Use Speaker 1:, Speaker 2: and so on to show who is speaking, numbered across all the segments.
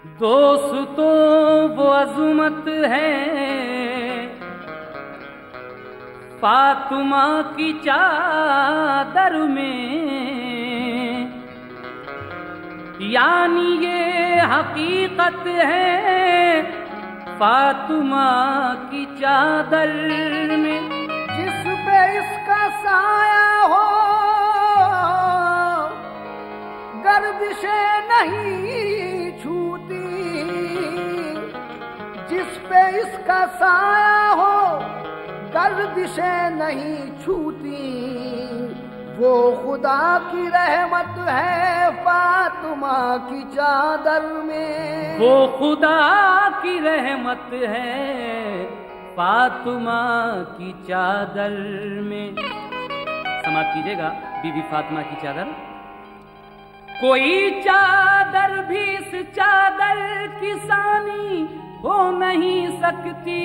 Speaker 1: دوستو وہ عظمت ہے فاطمہ کی چادر میں، یعنی یہ حقیقت ہے فاطمہ کی چادر میں،
Speaker 2: جس پہ اس کا سایہ ہو گردشیں نہیں چھوتی، جس پہ اس کا سایہ ہو گردشیں نہیں چھوتی، وہ خدا کی رحمت ہے فاطمہ کی چادر میں،
Speaker 1: وہ خدا کی رحمت ہے فاطمہ کی چادر میں۔ سماعت کیجیے گا بی بی فاطمہ کی چادر۔ کوئی چادر بھی اس چادر کی ثانی ہو نہیں سکتی،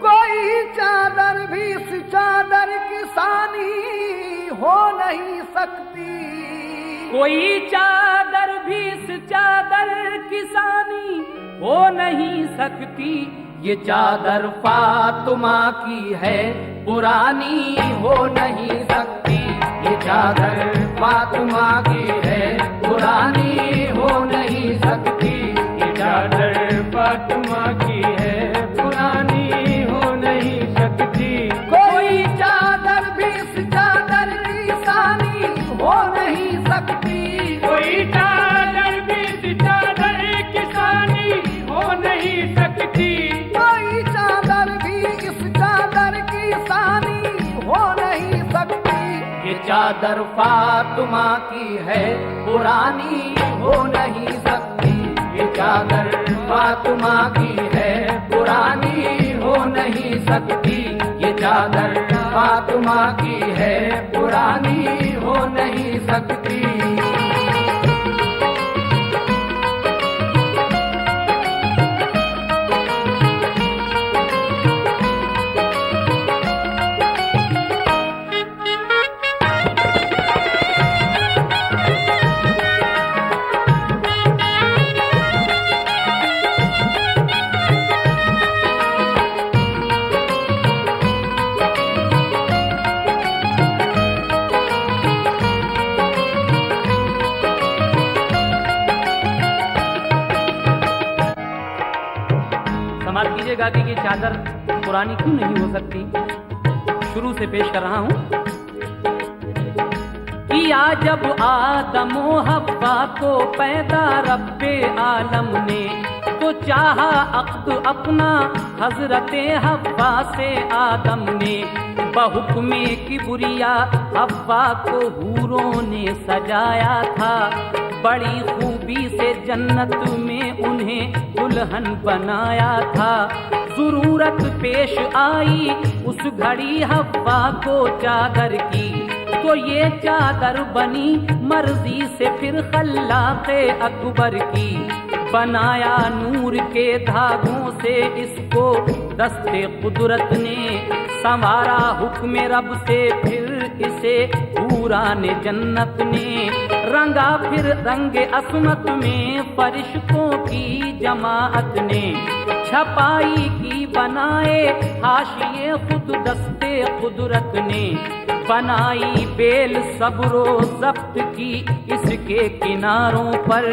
Speaker 2: کوئی چادر بھی اس چادر کی ثانی ہو نہیں سکتی،
Speaker 1: کوئی چادر بھی اس چادر کی ثانی ہو نہیں سکتی، یہ چادر فاطمہ کی ہے پرانی ہو نہیں سکتی، یہ چادر فاطمہ کی ہے پرانی ہو نہیں سکتی، یہ چادر فاطمہ کی ہے پرانی ہو نہیں سکتی،
Speaker 2: کوئی چادر بھی اس چادر کی ثانی ہو نہیں سکتی،
Speaker 1: کوئی چادر بھی اس چادر کی ثانی ہو نہیں سکتی،
Speaker 2: کوئی چادر بھی اس چادر کی ثانی ہو نہیں سکتی،
Speaker 1: یہ چادر فاطمہ کی ہے پرانی ہو نہیں سکتی، یہ چادر فاطمہ کی ہے پرانی ہو نہیں سکتی، یہ چادر فاطمہ کی ہے پرانی ہو نہیں سکتی۔ سماعت کیجیے گا کہ یہ چادر پرانی کیوں نہیں ہو سکتی۔ شروع سے پیش کر رہا ہوں۔ کیا جب آدم و حوا کو پیدا رب عالم نے، تو چاہا عقد اپنا حضرت حوا سے آدم نے، بحکم کبریا حوا کو حوروں نے سجایا تھا، بڑی خوبی سے جنت میں انہیں دلہن بنایا تھا، ضرورت پیش آئی اس گھڑی حوا کو چادر کی، تو یہ چادر بنی مرضی سے پھر خلاق اکبر کی، بنایا نور کے دھاگوں سے اس کو دست قدرت نے، سنوارا حکم رب سے پھر اسے حوران جنت نے، رنگا پھر رنگ عصمت میں فرشتوں کی جماعت نے، چھپائی کی بنائے حاشیے خود دست قدرت نے، بنائی بیل صبر و ضبط کی اس کے کناروں پر،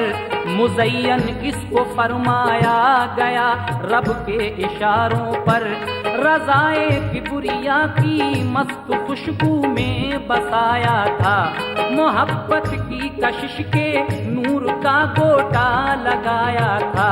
Speaker 1: مزین اس کو فرمایا گیا رب کے اشاروں پر، رضائے کبریا کی مست خوشبو میں بسایا تھا، محبت کی کشش کے نور کا گوٹا لگایا تھا،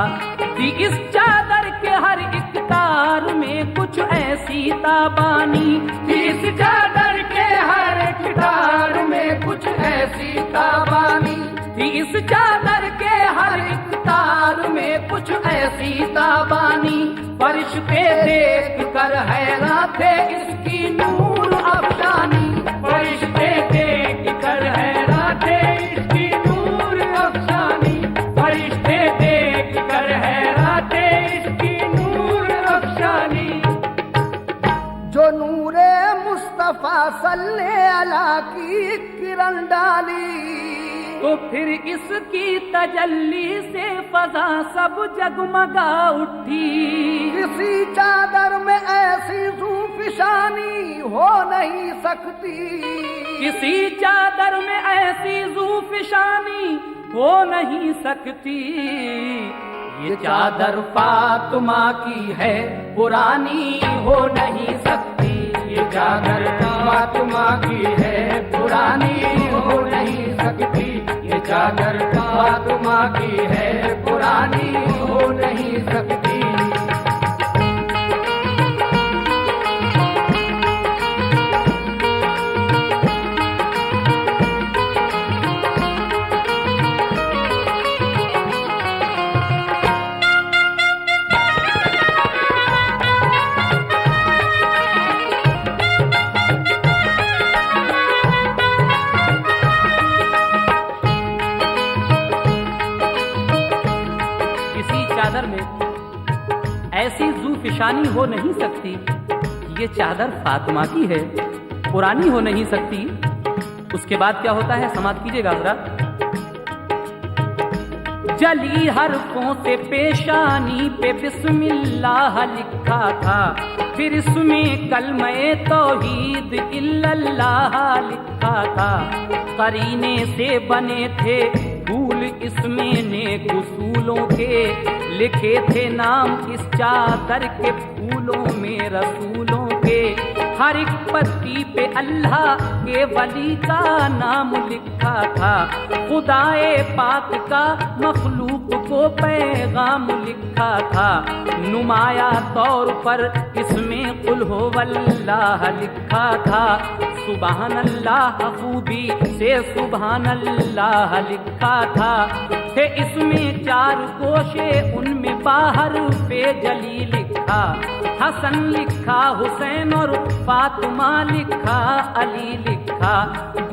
Speaker 1: تھی اس چادر کے ہر ایک تار میں کچھ ایسی تابانی، تھی اس چادر کے ہر ایک تار میں کچھ ایسی تابانی، تھی اس چادر کے ہر ایک تار میں کچھ ایسی تابانی، فرشتے دیکھ کر حیران تھے اس کی نور افشانی، فرشتے دیکھ کر حیران تھے اس کی نور افشانی، فرشتے دیکھ کر حیران تھے اس کی نور افشانی۔
Speaker 2: جو نور مصطفیٰ صلی اللہ کی کرن ڈالی،
Speaker 1: تو پھر اس کی تجلی سے فضا سب جگمگا اٹھی.
Speaker 2: کسی چادر میں ایسی زوفشانی ہو نہیں سکتی.
Speaker 1: کسی چادر میں ایسی زوفشانی ہو نہیں سکتی. یہ چادر فاطمہ کی ہے پرانی ہو نہیں سکتی.
Speaker 2: یہ چادر فاطمہ کی ہے پرانی ہو نہیں سکتی. یہ چادر فاطمہ کی ہے پرانی ہو نہیں سکتی.
Speaker 1: ایسی زوفشانی ہو نہیں سکتی. یہ چادر فاطمہ کی ہے پرانی ہو نہیں سکتی. اس کے بعد کیا ہوتا ہے سماعت کیجیے گا ذرا. جلی حرفوں سے پیشانی پہ بسم اللہ لکھا تھا. پھر اس میں کلمہ توحید الا اللہ لکھا تھا. قرینے سے بنے تھے پھول اس میں نیک اصولوں کے. لکھے تھے نام اس چادر کے پھولوں میں رسولوں کے. ہر ایک پتی پہ اللہ کے ولی کا نام لکھا تھا. خدائے پاک کا مخلوق کو پیغام لکھا تھا. نمایاں طور پر اس میں قل ہو اللہ لکھا تھا. سبحان اللہ خوبی سے سبحان اللہ لکھا تھا. تھے اس میں 4 گوشے ان میں باہر پہ جلی لکھا. حسن لکھا حسین اور فاطمہ لکھا علی لکھا.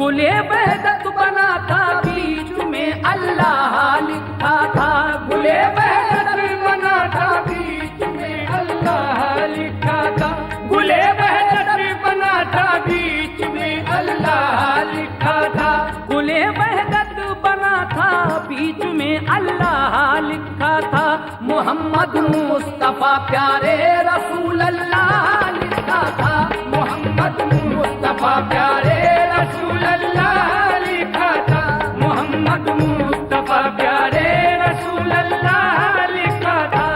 Speaker 1: گلے وحدت بنا تھا بیچ میں اللہ لکھا تھا. گلے وحدت بنا تھا بیچ میں اللہ لکھا تھا. گلے وحدت بنا تھا بیچ میں اللہ لکھا تھا. گلے وحدت بنا تھا بیچ میں اللہ لکھا تھا. محمد مصطفیٰ پیارے رسول اللہ لکھا تھا. محمد مصطفیٰ پیارے رسول اللہ لکھا تھا. محمد مصطفیٰ پیارے رسول اللہ لکھا تھا.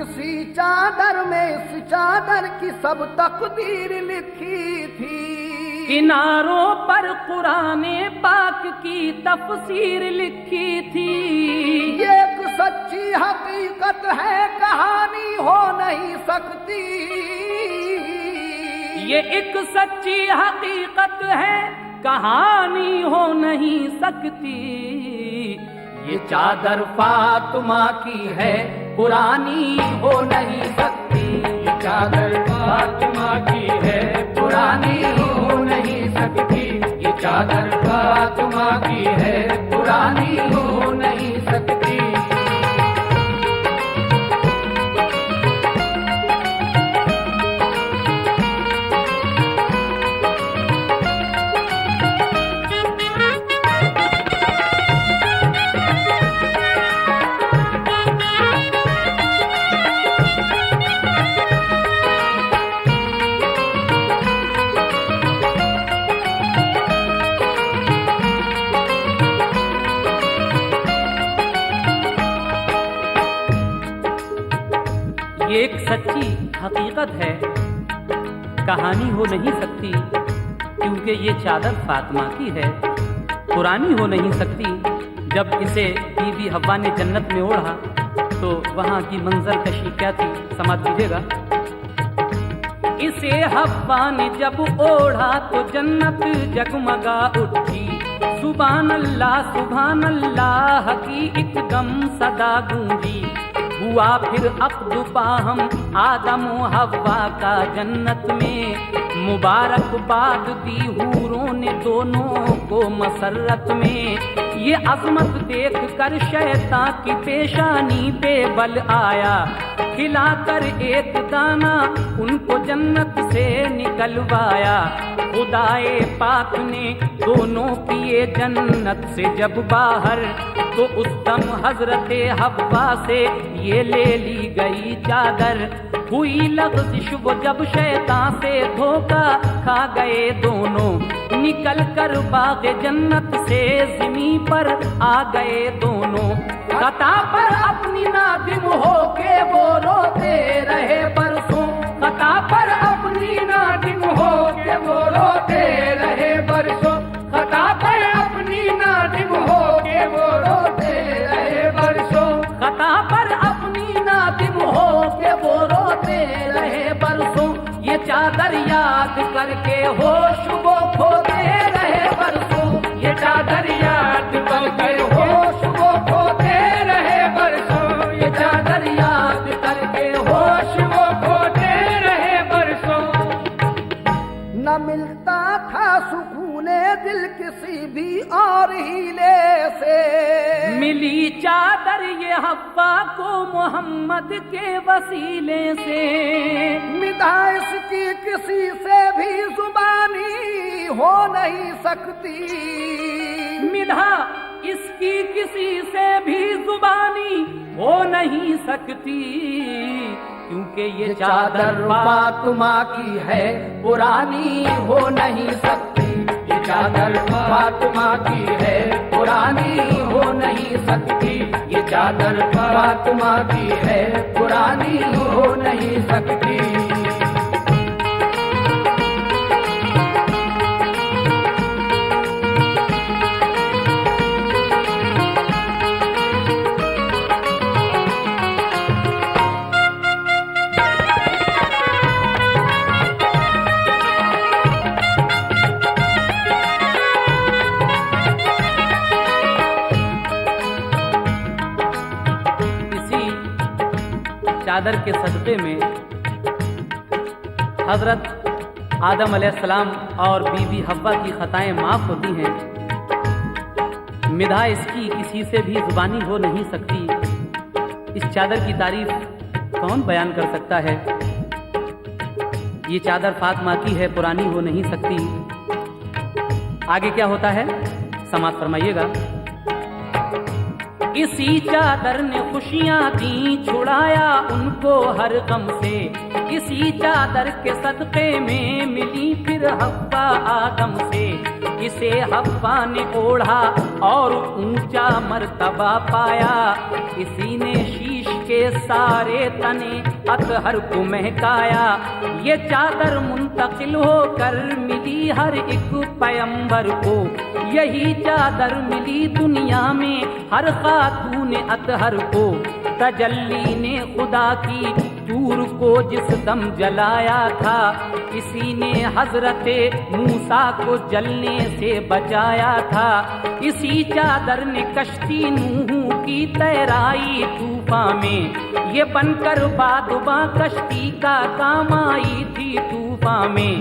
Speaker 2: اسی چادر میں اس چادر کی سب تقدیر لکھی تھی.
Speaker 1: کناروں پر قرآن پاک کی تفسیر لکھی تھی.
Speaker 2: یہ ایک سچی حقیقت ہے کہانی ہو نہیں سکتی.
Speaker 1: یہ ایک سچی حقیقت ہے کہانی ہو نہیں سکتی. یہ چادر فاطمہ کی ہے پرانی ہو نہیں سکتی.
Speaker 2: یہ چادر فاطمہ کی ہے پرانی ہو نہیں سکتی. یہ چادر فاطمہ کی ہے پرانی ہو نہیں سکتی.
Speaker 1: یہ ایک سچی حقیقت ہے کہانی ہو نہیں سکتی. کیونکہ یہ چادر فاطمہ کی ہے پرانی ہو نہیں سکتی. جب اسے بی بی حوا نے جنت میں اوڑھا تو وہاں کی منظر کشی کیا تھی سماعت کیجیے گا. اسے حوا نے جب اوڑھا تو جنت جگمگا اٹھی. سبحان اللہ کی ایک دم صدا گونجی. ہوا پھر عقد باہم آدم و حوا کا جنت میں. مبارک باد دی حوروں نے دونوں کو مسرت میں. یہ عظمت دیکھ کر شیطان کی پیشانی پہ بل آیا، کھلا کر ایک دانہ ان کو جنت سے نکلوایا۔ خدائے پاک نے دونوں کیے جنت سے جب باہر، تو اس دم حضرت حوا سے یہ لے لی گئی چادر۔ ہوئی لغزش وہ جب شیطان سے دھوکا کھا گئے دونوں، نکل کر باغ جنت سے زمین پر آ گئے دونوں۔ خطا پر اپنی نادم ہو کے وہ روتے رہے برسوں، خطا پر اپنی نادم ہو کے وہ روتے رہے برسوں، خطا پر اپنی نادم ہو کے وہ روتے رہے برسوں، خطا پر اپنی نادم ہو کے وہ روتے رہے برسوں۔ یہ چادر یاد کر کے ہوش وہ کھوتے رہے برسوں، یہ چادر یاد کر کے ہوش وہ کھوتے رہے برسوں، یہ چادر یاد کر کے ہوش وہ کھوتے رہے برسوں۔
Speaker 2: نہ ملتا تھا سکون دل کسی بھی اور ہیلے سے،
Speaker 1: ملی چادر یہ حوا کو محمد کے وسیلے سے،
Speaker 2: مداح کی کسی سے بھی زبانی ہو نہیں سکتی،
Speaker 1: مدح اس کی کسی سے بھی زبانی ہو نہیں سکتی، کیونکہ یہ چادر
Speaker 2: فاطمہ کی ہے پرانی ہو نہیں سکتی، یہ چادر فاطمہ کی ہے پرانی ہو نہیں سکتی، یہ چادر فاطمہ کی ہے پرانی ہو نہیں سکتی۔
Speaker 1: چادر کے صدقے میں حضرت آدم علیہ السلام اور بی بی حوا کی خطائیں معاف ہوتی ہیں۔ مدح اس کی کسی سے بھی زبانی ہو نہیں سکتی، اس چادر کی تعریف کون بیان کر سکتا ہے؟ یہ چادر فاطمہ کی ہے پرانی ہو نہیں سکتی۔ آگے کیا ہوتا ہے سماعت فرمائیے گا۔ اسی چادر نے خوشیاں دیں چھڑایا ان کو ہر غم سے، اسی چادر کے صدقے میں ملی پھر حوا آدم سے، اسے حوا نے اوڑھا اور اونچا مرتبہ پایا، اسی نے شیش کے سارے تنے اطہر کو مہکایا۔ یہ چادر منتقل ہو کر ملی ہر ایک پیمبر کو، یہی چادر ملی دنیا میں ہر خاتون اطہر کو، تجلی نے خدا کی طور کو جس دم جلایا تھا، اسی نے حضرت موسیٰ کو جلنے سے بچایا تھا، اسی چادر نے کشتی نوح کی تیرائی طوفان میں، یہ بن کر بادباں کشتی کا کام آئی تھی طوفان میں،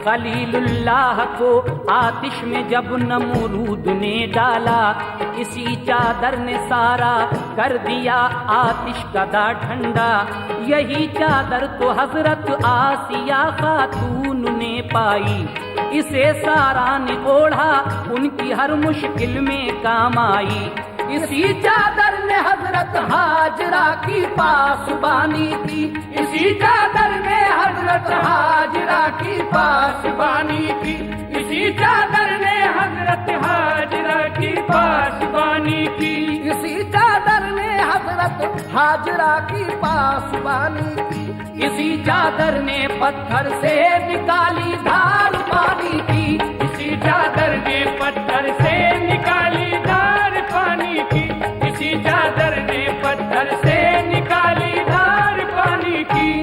Speaker 1: خلیل اللہ کو آتش میں جب نمرود نے ڈالا، اسی چادر نے سارا کر دیا آتش کا دا ٹھنڈا، یہی چادر تو حضرت آسیہ خاتون نے پائی، اسے سارا نے اوڑھا ان کی ہر مشکل میں کام آئی، اسی چادر نے حضرت ہاجرہ کی پاسبانی کی، اسی چادر نے حضرت ہاجرہ کی پاسبانی کی، اسی چادر نے حضرت ہاجرہ کی پاسبانی کی، اسی چادر نے حضرت ہاجرہ کی پاسبانی کی، اسی چادر نے پتھر سے نکالی دھار پانی کی، اسی چادر نے پتھر سے نکالی دھار پانی کی، اسی چادر نے پتھر سے نکالی دھار پانی کی،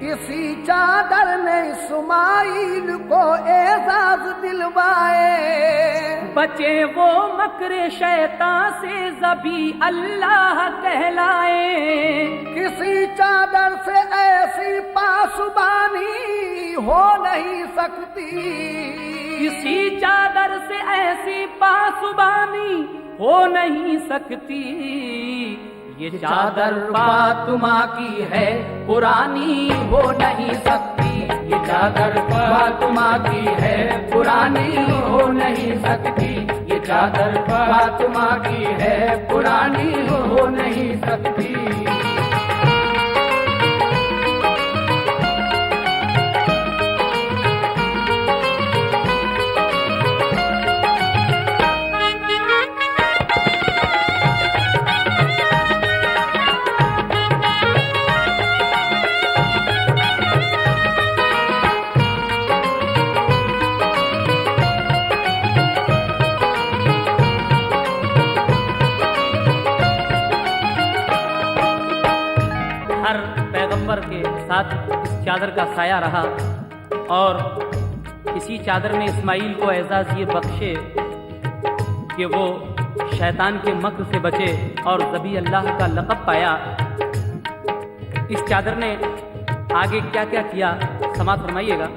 Speaker 1: اسی چادر نے اسماعیل کو اعزاز دلوائے، بچے وہ مکر شیطان سے ذبی اللہ کہلائے،
Speaker 2: کسی چادر سے ایسی پاسبانی ہو نہیں سکتی،
Speaker 1: کسی چادر سے ایسی پاسبانی ہو نہیں سکتی، یہ چادر
Speaker 2: فاطمہ کی ہے پرانی ہو نہیں سکتی، یہ چادر فاطمہ کی ہے پرانی ہو نہیں سکتی، یہ چادر فاطمہ کی ہے پرانی ہو نہیں سکتی۔
Speaker 1: ہر پیغمبر کے ساتھ اس چادر کا سایہ رہا، اور اسی چادر میں اسماعیل کو اعزاز یہ بخشے کہ وہ شیطان کے مکر سے بچے اور ذبیح اللہ کا لقب پایا۔ اس چادر نے آگے کیا کیا کیا سماعت فرمائیے گا۔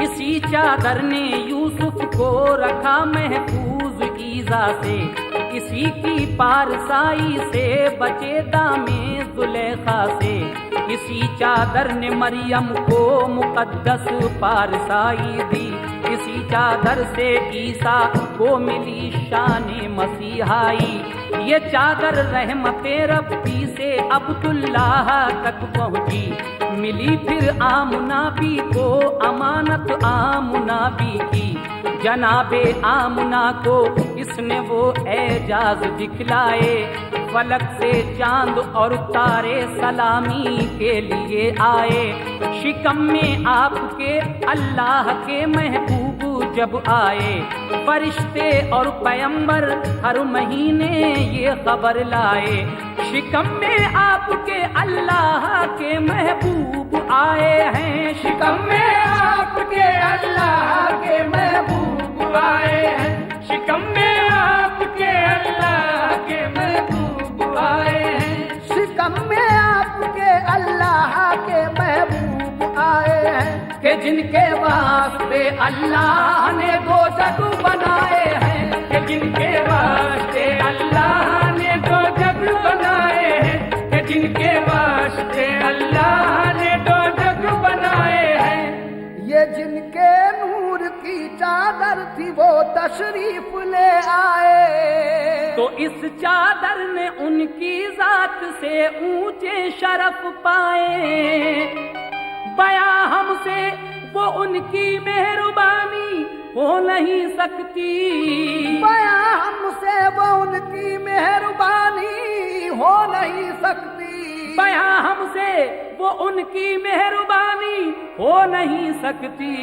Speaker 1: اسی چادر نے یوسف کو رکھا محفوظ ایذا سے، اسی کی پارسائی سے بچے دامے زلیخا سے، اسی چادر نے مریم کو مقدس پارسائی دی، اسی چادر سے عیسیٰ کو ملی شان مسیحائی، یہ چادر رحمت ربی سے عبداللہ تک پہنچی، ملی پھر آمنہ بی کو امانت آمنہ بی کی، جناب آمنہ کو اس نے وہ اعجاز دکھلائے، فلک سے چاند اور تارے سلامی کے لیے آئے، شکم میں آپ کے اللہ کے محبوب جب آئے، فرشتے اور پیمبر ہر مہینے یہ خبر لائے، شکم میں آپ کے اللہ کے محبوب آئے ہیں، شکم میں آپ کے اللہ کے محبوب آئے ہیں، شکم میں آپ کے اللہ کے محبوب آئے ہیں،
Speaker 2: شکم میں آپ کے اللہ کے محبوب آئے ہیں، کہ جن کے واسطے اللہ نے دو جگ بنائے ہیں، کہ جن کے واسطے اللہ نے دو جگ بنائے ہیں، کہ جن کے واسطے اللہ نے دو جگ بنائے ہیں، یہ جن کے نور کی چادر تھی وہ تشریف لے آئے،
Speaker 1: تو اس چادر نے ان کی ذات سے اونچے شرف پائے، بیاں ہم سے وہ ان کی مہربانی ہو نہیں سکتی،
Speaker 2: بیاں ہم سے وہ ان کی مہربانی ہو نہیں سکتی،
Speaker 1: بیاں ہم سے وہ ان کی مہربانی ہو نہیں سکتی،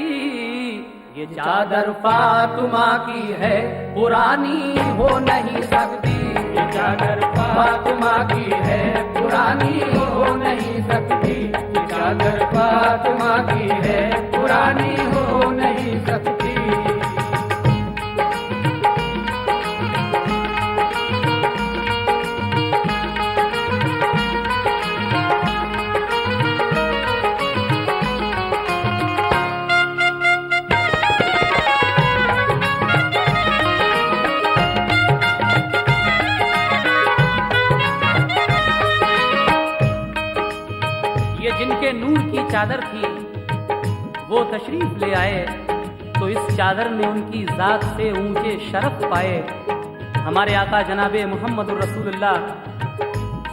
Speaker 1: یہ
Speaker 2: چادر فاطمہ کی ہے پرانی ہو نہیں سکتی، یہ چادر فاطمہ کی ہے پرانی ہو نہیں سکتی، یہ چادر فاطمہ کی ہے پرانی ہو نہیں سکتی۔
Speaker 1: جن کے نور کی چادر تھی وہ تشریف لے آئے، تو اس چادر نے ان کی ذات سے اونچے شرف پائے۔ ہمارے آقا جناب محمد الرسول اللہ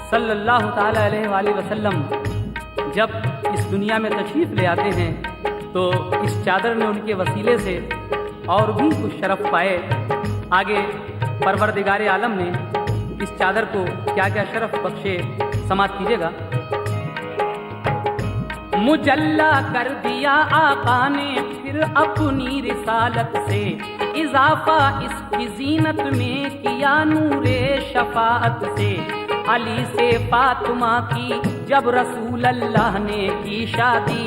Speaker 1: صلی اللہ تعالی علیہ وآلہ وسلم جب اس دنیا میں تشریف لے آتے ہیں تو اس چادر نے ان کے وسیلے سے اور بھی کچھ شرف پائے۔ آگے پروردگار عالم نے اس چادر کو کیا کیا شرف بخشے سماعت کیجیے گا۔ مجلا کر دیا آقا نے پھر اپنی رسالت سے، اضافہ اس کی زینت میں کیا نور شفاعت سے، علی سے فاطمہ کی جب رسول اللہ نے کی شادی،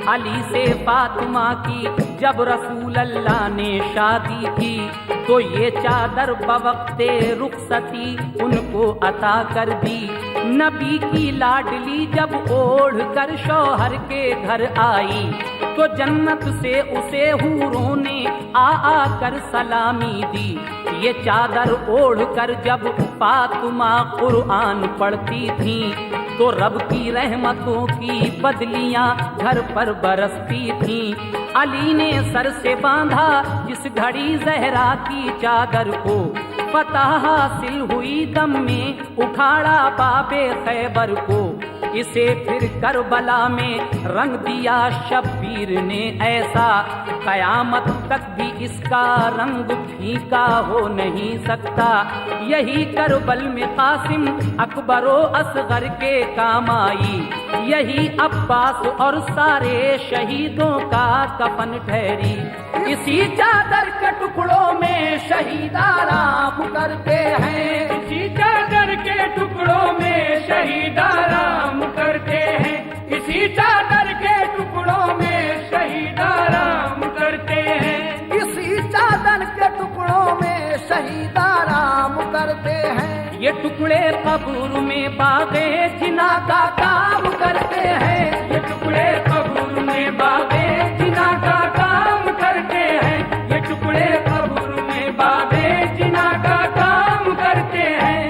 Speaker 1: علی سے فاطمہ کی جب رسول اللہ نے شادی کی تو یہ چادر بوقت رخصتی ان کو عطا کر دی۔ نبی کی لاڈلی جب اوڑھ کر شوہر کے گھر آئی تو جنت سے اسے حوروں نے آ کر سلامی دی۔ یہ چادر اوڑھ کر جب فاطمہ قرآن پڑھتی تھیں تو رب کی رحمتوں کی بدلیاں گھر پر برستی تھیں۔ علی نے سر سے باندھا جس گھڑی زہرا کی چادر کو، فتح حاصل ہوئی دم میں اکھاڑا باب خیبر کو۔ اسے پھر کربلا میں رنگ دیا شبیر نے ایسا، قیامت تک بھی اس کا رنگ پھیکا ہو نہیں سکتا۔ یہی کربل میں قاسم اکبر و اصغر کے کام آئی، یہی عباس اور سارے شہیدوں کا کفن ٹھہری۔
Speaker 2: اسی چادر کے ٹکڑوں میں شہید آرام کرتے ہیں، اسی چادر کے ٹکڑوں میں شہید آرام کرتے ہیں، اسی چادر کے ٹکڑوں میں شہید آرام کرتے ہیں، اسی چادر کے ٹکڑوں میں شہید آرام کرتے ہیں۔
Speaker 1: یہ ٹکڑے قبر میں باغے جنا
Speaker 2: کا کام کرتے ہیں، یہ ٹکڑے قبر میں باغے جنا کا کام کرتے ہیں، یہ ٹکڑے قبر میں باغے جنا کا کام کرتے ہیں۔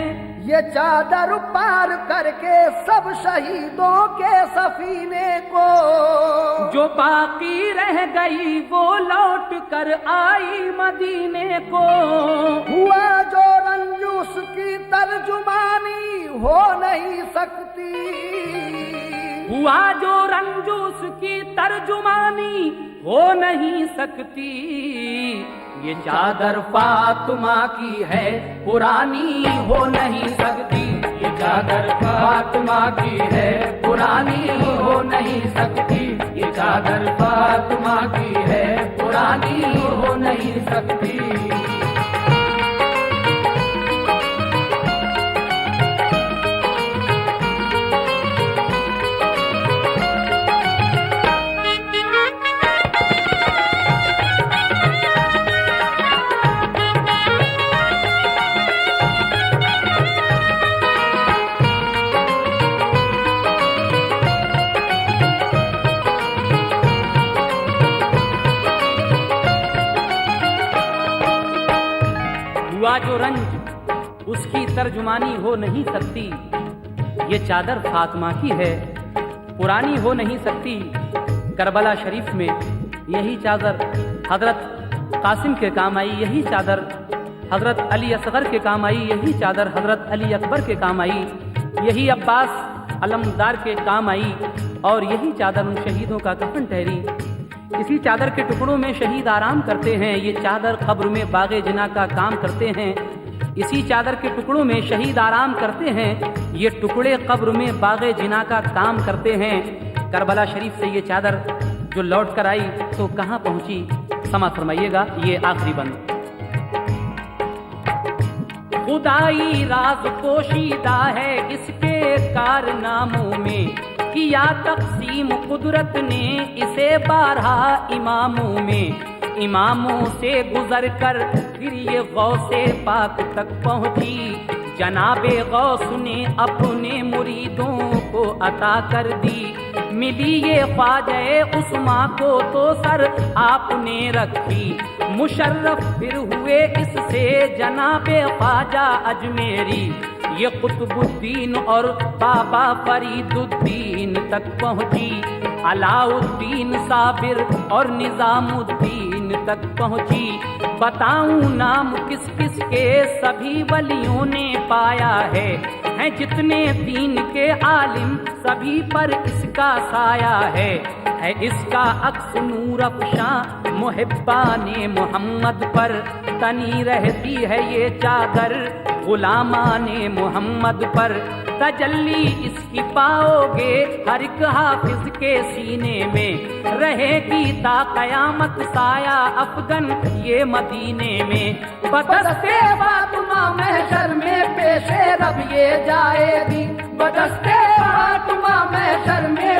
Speaker 2: یہ چادر پار کر کے سب شہیدوں کے سفینے کو
Speaker 1: جو باقی رہ گئی وہ لوٹ کر آئی مدینے کو،
Speaker 2: ہوا جو رنج اس کی ترجمانی ہو نہیں سکتی،
Speaker 1: ہوا جو رنج اس کی ترجمانی ہو نہیں سکتی۔ یہ چادر فاطمہ کی ہے پرانی ہو نہیں سکتی،
Speaker 2: یہ چادر فاطمہ کی ہے پرانی ہو نہیں سکتی، یہ چادر فاطمہ کی ہے پرانی ہو نہیں سکتی۔
Speaker 1: جو رنج اس کی ترجمانی ہو نہیں سکتی، یہ چادر فاطمہ کی ہے پرانی ہو نہیں سکتی۔ کربلا شریف میں یہی چادر حضرت قاسم کے کام آئی، یہی چادر حضرت علی اصغر کے کام آئی، یہی چادر حضرت علی اکبر کے کام آئی، یہی عباس علمدار کے کام آئی، اور یہی چادر ان شہیدوں کا کفن ٹھہری۔ اسی چادر کے ٹکڑوں میں شہید آرام کرتے ہیں، یہ چادر قبر میں باغ جنا کا کام کرتے ہیں۔ اسی چادر کے ٹکڑوں میں شہید آرام کرتے ہیں، یہ ٹکڑے قبر میں باغ جنا کا کام کرتے ہیں۔ کربلا شریف سے یہ چادر جو لوٹ کر آئی تو کہاں پہنچی، سماعت فرمائیے گا یہ آخری بند۔ خدائی راز پوشیدہ ہے اس کے کارناموں میں، کیا تقسیم قدرت نے اسے بارہا اماموں میں، اماموں سے گزر کر پھر یہ غوث پاک تک پہنچی، جناب غوث نے اپنے مریدوں کو عطا کر دی، ملی یہ خواجہ عثمان کو تو سر آپ نے رکھی، مشرف پھر ہوئے اس سے جناب خواجہ اجمیری، یہ قطب الدین اور بابا فرید الدین تک پہنچی، علاء الدین صابر اور نظام الدین تک پہنچی، بتاؤں نام کس کس کے سبھی ولیوں نے پایا ہے، ہیں جتنے دین کے عالم سبھی پر اس کا سایہ ہے اس کا عکس نور افشاں محبان محمد پر، تنی رہتی ہے یہ چادر غلامان محمد پر، تجلی اس کی پاؤ گے ہر ایک حافظ کے سینے میں، رہے گی تا قیامت سایہ افغن یہ مدینے میں،
Speaker 2: بدستے فاطمہ محشر میں پیش رب یہ جائے گی، بدستے فاطمہ محشر میں